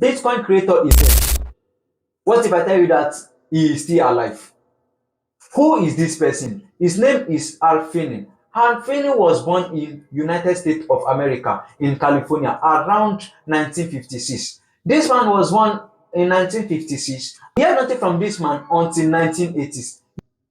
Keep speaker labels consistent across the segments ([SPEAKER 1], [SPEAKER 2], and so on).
[SPEAKER 1] Bitcoin creator is dead. What if I tell you that he is still alive? Who is this person? His name is Hal Finney. Hal Finney was born in United States of America in California around 1956. This man was born in 1956. We heard nothing from this man until 1980s.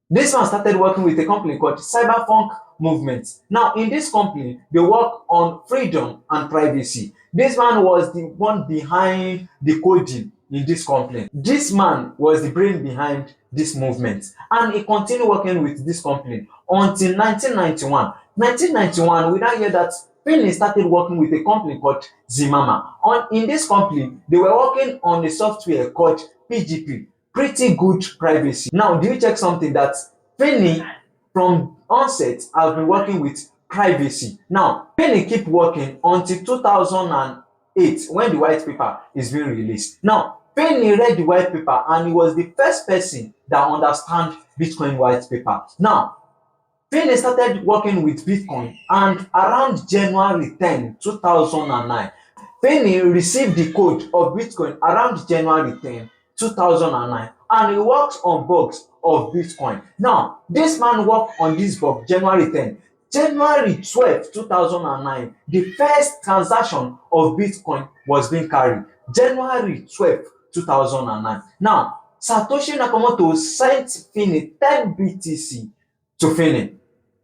[SPEAKER 1] This man started working with a company called Cyberpunk Movement. Now, in this company, they work on freedom and privacy. This man was the one behind the coding in this company. This man was the brain behind this movement, and he continued working with this company until 1991. 1991, we now hear that Finney started working with a company called Zimama. In this company, they were working on a software called PGP, pretty good privacy. Now, do you check something that Finney from onset has been working with privacy? Now, Finney keep working until 2008 when the white paper is being released. Now, Finney read the white paper and he was the first person that understand Bitcoin white paper. Now, Finney started working with Bitcoin, and around January 10, 2009, Finney received the code of Bitcoin around January 10, 2009, and he works on bugs of Bitcoin. Now, this man worked on this bug January 10. January 12, 2009, the first transaction of Bitcoin was being carried. January 12, 2009. Now, Satoshi Nakamoto sent Finney 10 BTC to Finney.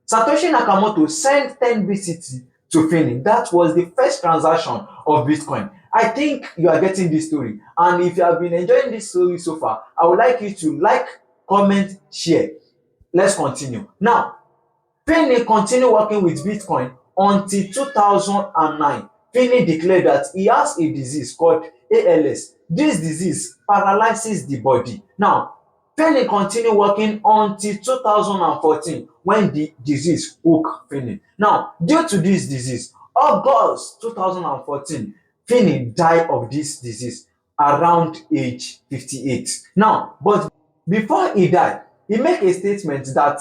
[SPEAKER 1] Satoshi Nakamoto sent 10 BTC to Finney. That was the first transaction of Bitcoin. I think you are getting this story. And if you have been enjoying this story so far, I would like you to like, comment, share. Let's continue. Now, Finney continued working with Bitcoin until 2009. Finney declared that he has a disease called ALS. This disease paralyzes the body. Now, Finney continued working until 2014 when the disease hooked Finney. Now, due to this disease, August 2014, Finney died of this disease around age 58. Now, but before he died, he made a statement that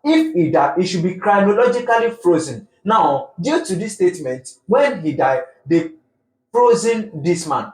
[SPEAKER 1] if he died, he should be chronologically frozen. Now, due to this statement, when he died, they frozen this man.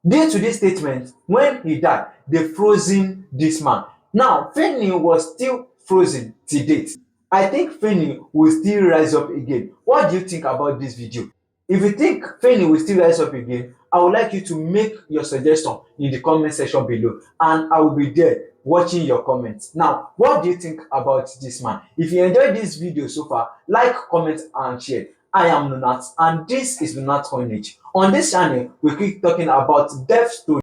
[SPEAKER 1] Due to this statement, when he died, they frozen this man. Now, Finney was still frozen to date. I think Finney will still rise up again. What do you think about this video? If you think Finney will still rise up again, I would like you to make your suggestion in the comment section below, and I will be there watching your comments. Now, what do you think about this man? If you enjoyed this video so far, like, comment, and share. I am Nunat, and this is Nunat.coinage. On this channel, we keep talking about dev stories.